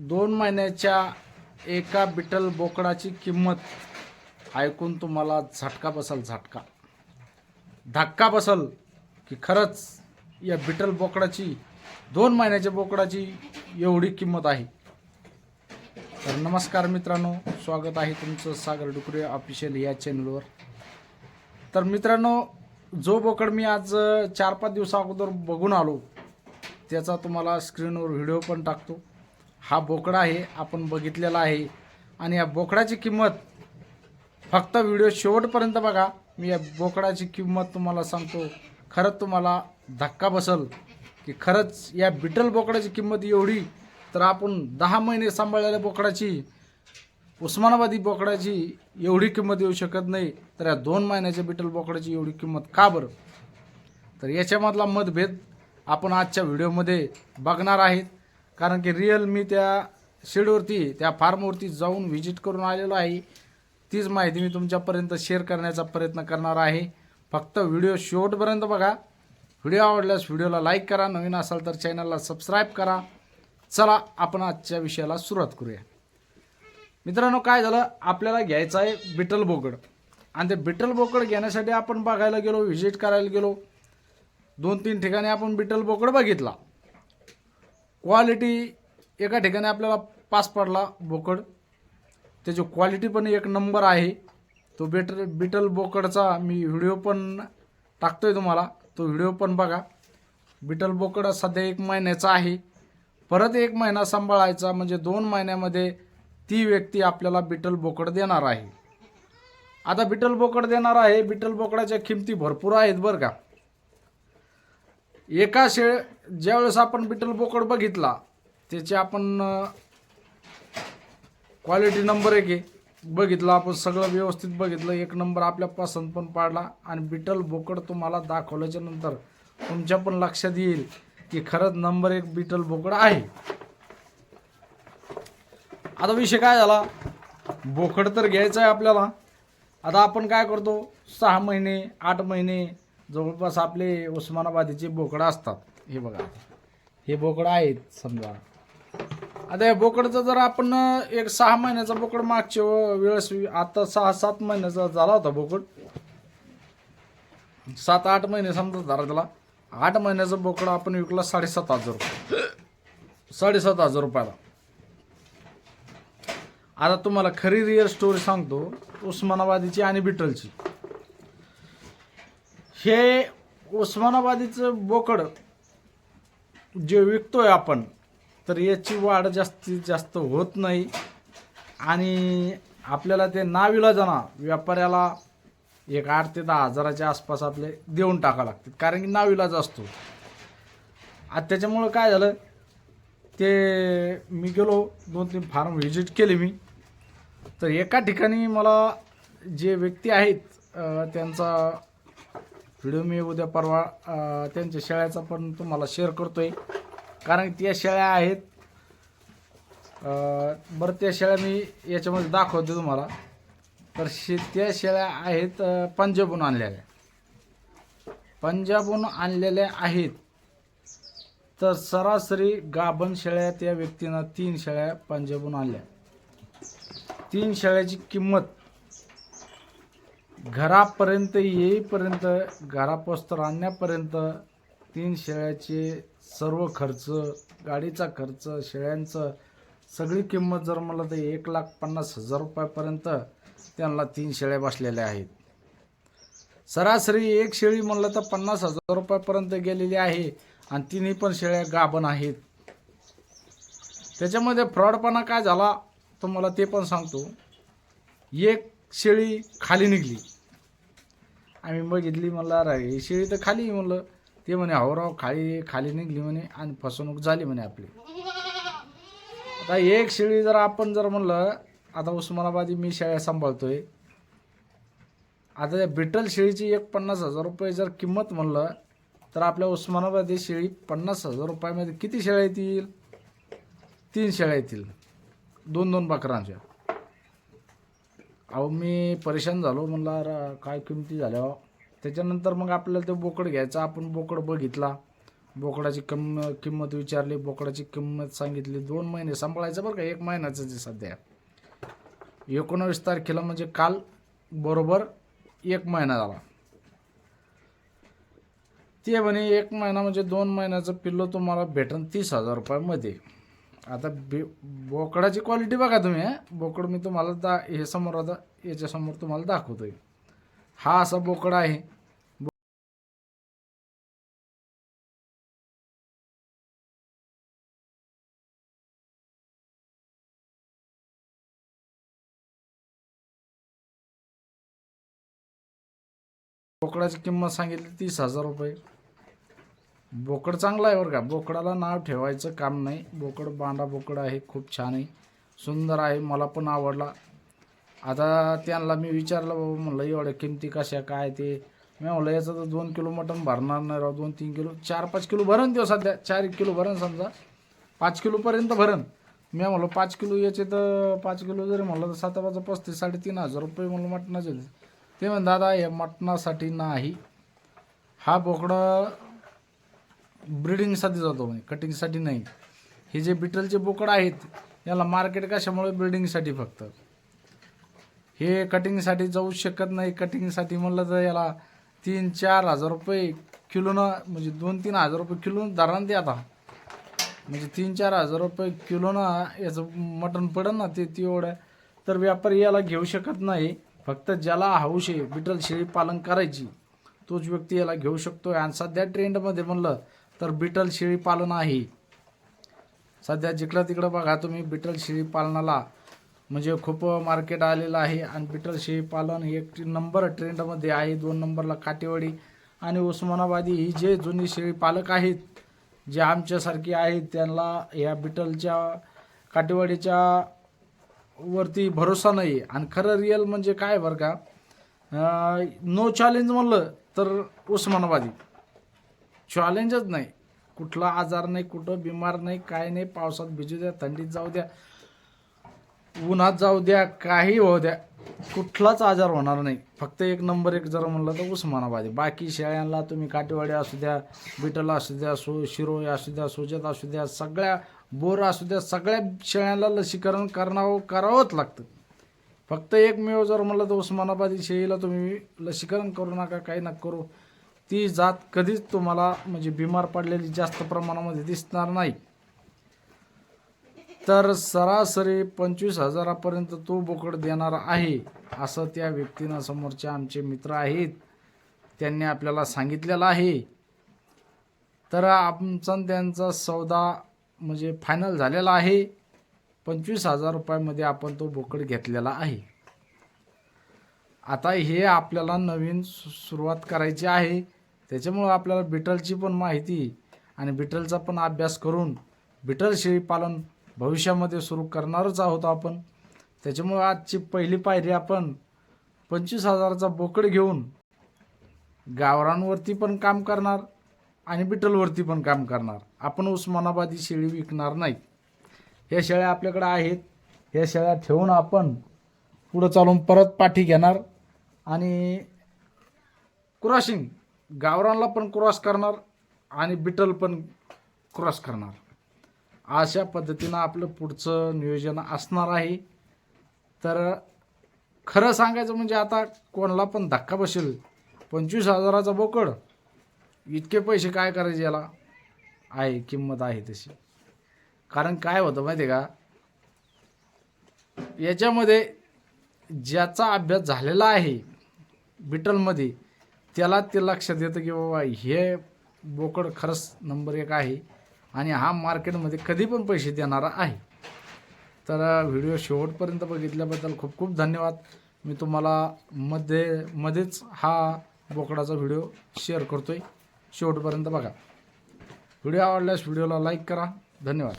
2 महिन्याच्या एका बिटल बोकडाची किंमत ऐकून तुम्हाला झटका बसल, झटका धक्का बसल की खरंच या बिटल बोकडाची 2 महिन्याच्या बोकडाची एवढी किंमत आहे. तर नमस्कार मित्रांनो, स्वागत आहे तुमचं सागर डुकरे ऑफिशियल या चॅनलवर. तर मित्रांनो, जो बोकड मी आज 4-5 दिवसा अगोदर बघून आलो त्याचा तुम्हाला स्क्रीनवर व्हिडिओ पण टाकतो. हा बोकडा आहे, आपण बघितलेला आहे आणि या बोकडाची किंमत फक्त व्हिडिओ शेवटपर्यंत बघा. मी या बोकडाची किंमत तुम्हाला सांगतो. खरंच तुम्हाला धक्का बसल की खरंच या बिटल बोकडाची किंमत एवढी. तर आपण 10 महिने सांभाळलेल्या बोकडाची, उस्मानाबादी बोकडाची एवढी किंमत येऊ शकत नाही, तर या 2 महिन्याच्या बिटल बोकडाची एवढी किंमत का बरं? तर याच्यामधला मतभेद आपण आजच्या व्हिडिओमध्ये बघणार आहेत. कारण की रिअल मी त्या शेडवरती, त्या फार्मवरती जाऊन व्हिजिट करून आलेलो आहे. तीच माहिती मी तुमच्यापर्यंत शेअर करण्याचा प्रयत्न करणार आहे. फक्त व्हिडिओ शेवटपर्यंत बघा. व्हिडिओ आवडल्यास व्हिडिओला लाईक करा, नवीन असाल तर चॅनलला सबस्क्राईब करा. चला आपण आजच्या विषयाला सुरुवात करूया. मित्रांनो, काय झालं, आपल्याला घ्यायचं आहे बिटल बोकड आणि ते बिटल बोकड घेण्यासाठी आपण बघायला गेलो, व्हिजिट करायला गेलो. 2-3 ठिकाणी आपण बिटल बोकड बघितला. क्वालिटी एका ठिकाणी आपल्याला पास पडला बोकड, त्याची क्वालिटी पण एक नंबर आहे. तो बिटल बोकडचा मी व्हिडिओ पण टाकतोय तुम्हाला, तो व्हिडिओ पण बघा. बिटल बोकड सध्या 1 महिन्याचा आहे. परत 1 महिना सांभाळायचा म्हणजे 2 महिन्यामध्ये ती व्यक्ती आपल्याला बिटल बोकड देणार आहे. आता बिटल बोकड देणार आहे. बिटल बोकडाच्या किमती भरपूर आहेत बरं का. ज्यावेळेस आपण बिटल बोकड बघितला त्याची आपण क्वालिटी नंबर 1 आहे. बघितलं आपण, सगळं व्यवस्थित बघितलं, 1 नंबर आपल्या पसंत पण पाडला. आणि बिटल बोकड तुम्हाला दाखवल्याच्या नंतर तुमच्या पण लक्षात येईल की खरंच नंबर 1 बिटल बोकड आहे. आता विषय काय झाला, बोकड तर घ्यायचं आहे आपल्याला. आता आपण काय करतो, 6 महिने 8 महिने जवळपास आपले उस्मानाबादीचे बोकडं असतात. हे बघा, हे बोकडं आहेत समजा. आता या बोकडचं जर आपण एक 6 महिन्याचा बोकड मागच्या वेळेस, आता 6-7 महिन्याचा झाला होता बोकड, 7-8 महिने समजा धरा त्याला. 8 महिन्याचा बोकड आपण विकला 7,500 रुपये, 7,500 रुपयाला. आता तुम्हाला खरी रिअल स्टोरी सांगतो उस्मानाबादीची आणि बिटलची. हे उस्मानाबादीचं बोकड जे विकतोय आपण, तर याची वाढ जास्तीत जास्त होत नाही आणि आपल्याला ते नाविलाजाना व्यापाऱ्याला एक 8 ते 10 हजाराच्या आसपास आपले देऊन टाकावं लागतात, कारण की नाविलाज असतो. आता त्याच्यामुळं काय झालं, ते मी गेलो 2-3 फार्म व्हिजिट केले मी. तर एका ठिकाणी मला जे व्यक्ती आहेत त्यांचा व्हिडिओ मी उद्या परवा त्यांच्या शेळ्याचा पण तुम्हाला शेअर करतोय, कारण त्या शेळ्या आहेत. बरं, त्या शेळ्या मी याच्यामध्ये दाखवते तुम्हाला. तर त्या शेळ्या आहेत पंजाबहून आणलेल्या, पंजाबहून आणलेल्या आहेत. तर सरासरी गाभण शेळ्या त्या व्यक्तीनं 3 शेळ्या पंजाबहून आणल्या. 3 शेळ्याची किंमत घरापर्यंत येईपर्यंत, घरापोस्तर आणण्यापर्यंत 3 शेळ्याचे सर्व खर्च, गाडीचा खर्च, शेळ्यांचं सगळी किंमत जर म्हणलं तर 1,50,000 रुपयापर्यंत त्यांना 3 शेळ्या बसलेल्या आहेत. सरासरी एक शेळी म्हणलं तर 50,000 रुपयापर्यंत गेलेली आहे आणि 3ही पण शेळ्या गाभण आहेत. त्याच्यामध्ये फ्रॉडपणा काय झाला तुम्हाला ते पण सांगतो. एक शेळी खाली निघली, आम्ही बघितली, म्हणलं अरे ही शेळी तर खाली, म्हणलं. ते म्हणे हो खाली निघली म्हणे आणि फसवणूक झाली म्हणे आपली. आता एक शेळी जर आपण जर म्हणलं, आता उस्मानाबादी मी शेळ्या सांभाळतोय, आता त्या बिटल शेळीची 50,000 रुपये जर किंमत म्हणलं तर आपल्या उस्मानाबादी शेळी 50,000 रुपयामध्ये किती शेळ्या येतील? 3 शेळ्या येतील, 2-2 बकरांच्या. अहो मी परेशान झालो, म्हणलं अरे काय किमती झाल्या. त्याच्यानंतर मग आपल्याला ते बोकड घ्यायचा. आपण बोकड बघितला, बोकडाची किंमत विचारली, बोकडाची किंमत सांगितली. 2 महिने सांभाळायचं बरं का, 1 महिन्याचं जे सध्या 19 तारखेला म्हणजे काल बरोबर 1 महिना झाला. ते म्हणे 1 महिना म्हणजे 2 महिन्याचं पिल्लो तुम्हाला भेटन 30,000 रुपयामध्ये. आता बोकडाची क्वालिटी बघा तुम्ही. बोकड मी तुम्हाला हे समोर आता याच्यासमोर तुम्हाला दाखवतोय. हा असा बोकड आहे. बोकडाची किंमत सांगितली 30,000 रुपये. बोकड चांगला आहे बरं का, बोकडाला नाव ठेवायचं काम नाही. बोकड बांडा बोकड आहे, खूप छान आहे, सुंदर आहे, मला पण आवडला. आता त्यांना मी विचारलं, बाबा म्हणलं एवढ्या किमती कशा काय ते. मी म्हणलं याचं तर 2 किलो मटण भरणार नाही राव, 2-3 किलो 4-5 किलो भरण देऊ सध्या, 4 किलो भरण समजा, 5 किलोपर्यंत भरण. मी म्हणलं 5 किलो याचे तर 5 किलो जरी म्हणलं तर 7-5 35 3,500 रुपये म्हणलं मटणाचे. ते म्हण दादा हे मटणासाठी नाही, हा बोकडं ब्रिडिंगसाठी जातो म्हणे, कटिंगसाठी नाही. हे जे बिटलचे बोकड आहेत याला मार्केट कशामुळे ब्रिडिंगसाठी फक्त, हे कटिंगसाठी जाऊ शकत नाही. कटिंगसाठी म्हणलं तर याला 3-4 हजार रुपये किलोनं, म्हणजे 2-3 हजार रुपये किलोनं धरण ते आता, म्हणजे 3-4 हजार रुपये किलोनं याचं मटण पडेल ना ते एवढं. तर व्यापारी याला घेऊ शकत नाही. फक्त ज्याला हौस आहे बिटल शेळी पालन करायची तोच व्यक्ती याला घेऊ शकतो. आणि सध्या ट्रेंडमध्ये म्हणलं तर बिटल शेळी पालन आहे. सध्या जिकडं तिकडं बघा तुम्ही बिटल शेळी पालनाला म्हणजे खूप मार्केट आलेलं आहे. आणि बिटल शेळी पालन 1 नंबर ट्रेंडमध्ये आहे. 2 नंबरला काटेवाडी आणि उस्मानाबादी ही जे जुनी शेळी पालक आहेत, जे आमच्यासारखी आहेत, त्यांना या बिटलच्या काटेवाडीच्या वरती भरोसा नाही. आणि खरं रिअल म्हणजे काय बरं का, नो चॅलेंज म्हणलं तर उस्मानाबादी चॅलेंजच नाही. कुठला आजार नाही, कुठं बिमार नाही, काय नाही. पावसात भिजू द्या, थंडीत जाऊ द्या, उन्हात जाऊ द्या, काही होऊ द्या, कुठलाच आजार होणार नाही. फक्त 1 नंबर 1 जर म्हणलं तर उस्मानाबादी. बाकी शेळ्यांना तुम्ही काटेवाडी असू द्या, बिटल असू द्या, शिरोळी असू द्या, सोजत असू द्या, सगळ्या बोर असू द्या, सगळ्या शेळ्यांना लसीकरण करावंच लागतं. फक्त एकमेव जर म्हणलं तर उस्मानाबादी शेळीला तुम्ही लसीकरण करू नका, काही नका करू. ती जात कधीच तुम्हाला म्हणजे बिमार पडलेली जास्त प्रमाणामध्ये दिसणार नाही. तर सरासरी 25,000पर्यंत तो बोकड देणार आहे असं त्या व्यक्तीनं, समोरचे आमचे मित्र आहेत, त्यांनी आपल्याला सांगितलेलं आहे. तर आमचा त्यांचा सौदा म्हणजे फायनल झालेला आहे. 25,000 रुपयामध्ये आपण तो बोकड घेतलेला आहे. आता हे आपल्याला नवीन सुरुवात करायची आहे, त्याच्यामुळं आपल्याला बिटलची पण माहिती आणि बिटलचा पण अभ्यास करून बिटल शेळी पालन भविष्यामध्ये सुरू करणारच आहोत आपण. त्याच्यामुळं आजची पहिली पायरी आपण 25,000चा बोकड घेऊन गावरांवरती पण काम करणार आणि बिटलवरती पण काम करणार. आपण उस्मानाबादी शेळी विकणार नाही. ह्या शेळ्या आपल्याकडे आहेत, ह्या शेळ्या ठेवून आपण पुढं चालून परत पाठी घेणार आणि क्रॉसिंग गावरानला पण क्रॉस करणार आणि बिटल पण क्रॉस करणार. अशा पद्धतीनं आपलं पुढचं नियोजन असणार आहे. तर खरं सांगायचं म्हणजे आता कोणाला पण धक्का बसेल, 25,000चा बोकड, इतके पैसे काय करायचे याला, आहे किंमत आहे तशी. कारण काय होतं माहिती आहे का, याच्यामध्ये ज्याचा अभ्यास झालेला आहे बिटलमध्ये त्याला ते लक्षात येतं की बाबा हे बोकड खरंच नंबर 1 आहे आणि हा मार्केटमध्ये कधी पण पैसे देणारा आहे. तर व्हिडिओ शेवटपर्यंत बघितल्याबद्दल खूप खूप धन्यवाद. मी तुम्हाला मध्येच हा बोकडाचा व्हिडिओ शेअर करतोय, शेवटपर्यंत बघा. व्हिडिओ आवडल्यास व्हिडिओला लाईक करा. धन्यवाद.